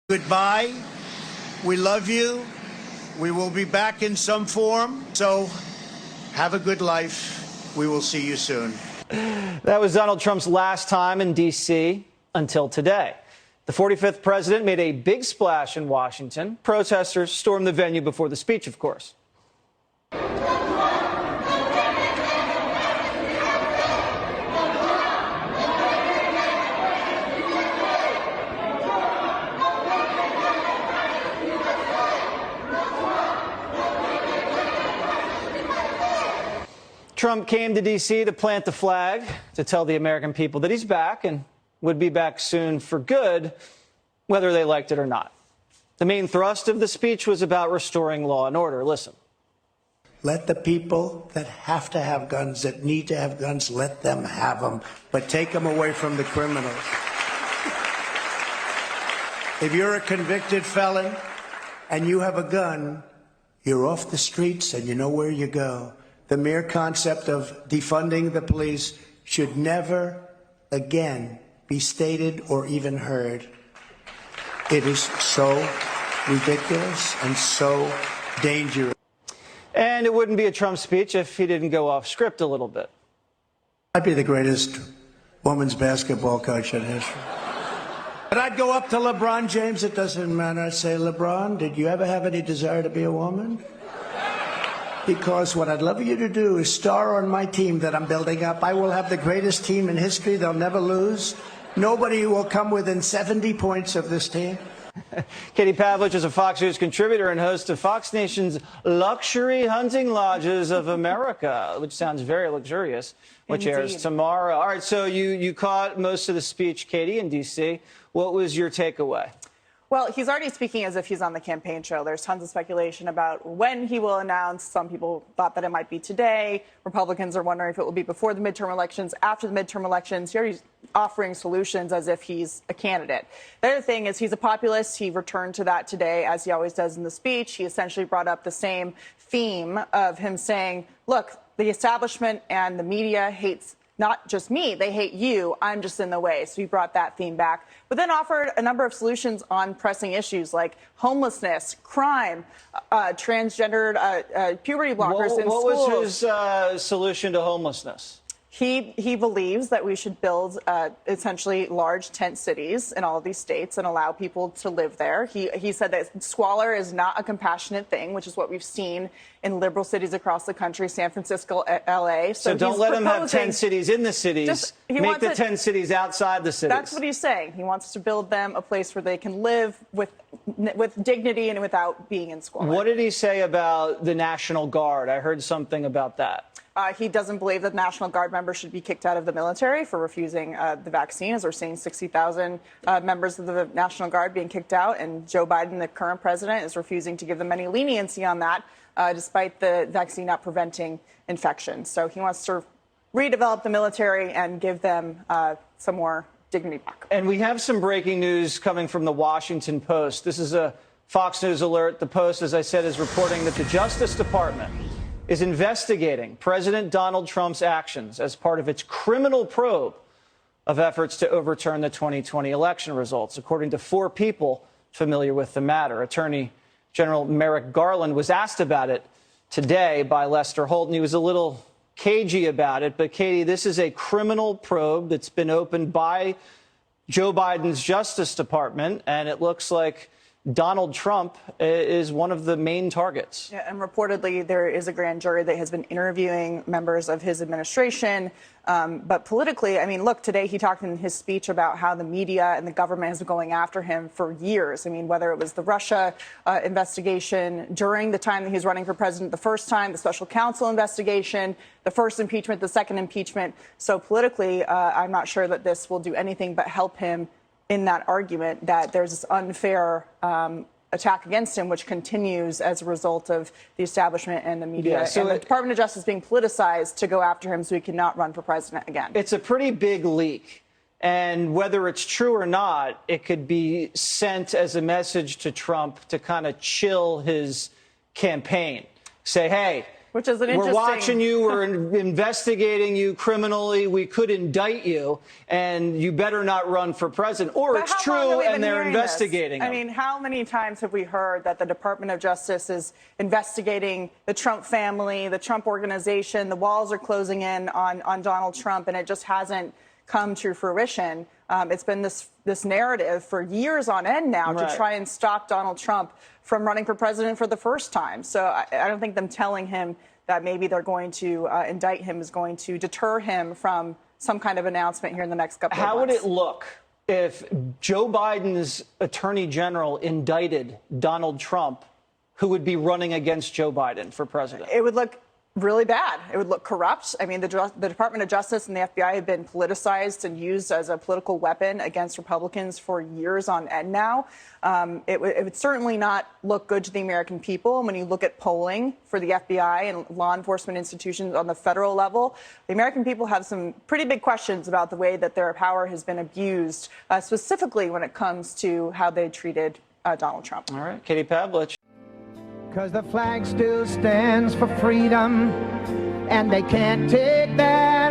Goodbye. We love you. We will be back in some form. So have a good life. We will see you soon. That was Donald Trump's last time in D.C. until today. The 45th president made a big splash in Washington. Protesters stormed the venue before the speech, of course. Trump came to D.C. to plant the flag, to tell the American people that he's back and would be back soon for good, whether they liked it or not. The main thrust of the speech was about restoring law and order. Listen. Let the people that have to have guns, that need to have guns, let them have them, but take them away from the criminals. If you're a convicted felon and you have a gun, you're off the streets and you know where you go. The mere concept of defunding the police should never again be stated or even heard. It is so ridiculous and so dangerous. And it wouldn't be a Trump speech if he didn't go off script a little bit. I'd be the greatest women's basketball coach in history. But I'd go up to LeBron James, it doesn't matter. I'd say, LeBron, did you ever have any desire to be a woman? Because what I'd love you to do is star on my team that I'm building up. I will have the greatest team in history. They'll never lose. Nobody will come within 70 points of this team. Katie Pavlich is a Fox News contributor and host of Fox Nation's Luxury Hunting Lodges of America, which sounds very luxurious, which Indeed. airs tomorrow. All right, so you caught most of the speech, Katie, in D.C. What was your takeaway? Well, he's already speaking as if he's on the campaign trail. There's tons of speculation about when he will announce. Some people thought that it might be today. Republicans are wondering if it will be before the midterm elections, after the midterm elections. He's already offering solutions as if he's a candidate. The other thing is he's a populist. He returned to that today, as he always does in the speech. He essentially brought up the same theme of him saying, look, the establishment and the media hates not just me, they hate you, I'm just in the way. So he brought that theme back, but then offered a number of solutions on pressing issues like homelessness, crime, transgendered puberty blockers in schools. What was his solution to homelessness? He believes that we should build essentially large tent cities in all of these states and allow people to live there. He said that squalor is not a compassionate thing, which is what we've seen in liberal cities across the country, San Francisco, L.A. So don't let him have 10 cities in the cities. Make the 10 cities outside the cities. That's what he's saying. He wants to build them a place where they can live with dignity and without being in squalor. What did he say about the National Guard? I heard something about that. He doesn't believe that National Guard members should be kicked out of the military for refusing the vaccine, as we're seeing 60,000 members of the National Guard being kicked out. And Joe Biden, the current president, is refusing to give them any leniency on that, despite the vaccine not preventing infection. So he wants to redevelop the military and give them some more dignity back. And we have some breaking news coming from the Washington Post. This is a Fox News alert. The Post, as I said, is reporting that the Justice Department is investigating President Donald Trump's actions as part of its criminal probe of efforts to overturn the 2020 election results, according to 4 people familiar with the matter. Attorney General Merrick Garland was asked about it today by Lester Holt, and he was a little cagey about it. But, Katie, this is a criminal probe that's been opened by Joe Biden's Justice Department, and it looks like Donald Trump is one of the main targets. Yeah, and reportedly there is a grand jury that has been interviewing members of his administration. But politically, I mean, look, today he talked in his speech about how the media and the government has been going after him for years. I mean, whether it was the Russia investigation during the time that he was running for president the first time, the special counsel investigation, the first impeachment, the second impeachment. So politically, I'm not sure that this will do anything but help him in that argument that there's this unfair attack against him, which continues as a result of the establishment and the media. Yeah, so and the Department of Justice being politicized to go after him so he cannot run for president again. It's a pretty big leak. And whether it's true or not, it could be sent as a message to Trump to kind of chill his campaign. Say, hey, Which is an We're interesting... watching you. We're investigating you criminally. We could indict you, and you better not run for president. Or it's true, and they're investigating him. I mean, how many times have we heard that the Department of Justice is investigating the Trump family, the Trump organization, the walls are closing in on Donald Trump, and it just hasn't come to fruition. It's been this narrative for years on end now to try and stop Donald Trump from running for president for the first time. So I don't think them telling him that maybe they're going to indict him is going to deter him from some kind of announcement here in the next couple of months. How would it look if Joe Biden's attorney general indicted Donald Trump, who would be running against Joe Biden for president? It would look really bad. It would look corrupt. I mean, the Department of Justice and the FBI have been politicized and used as a political weapon against Republicans for years on end now. It would certainly not look good to the American people. When you look at polling for the FBI and law enforcement institutions on the federal level, the American people have some pretty big questions about the way that their power has been abused, specifically when it comes to how they treated Donald Trump. All right, Katie Pavlich. Because the flag still stands for freedom, and they can't take that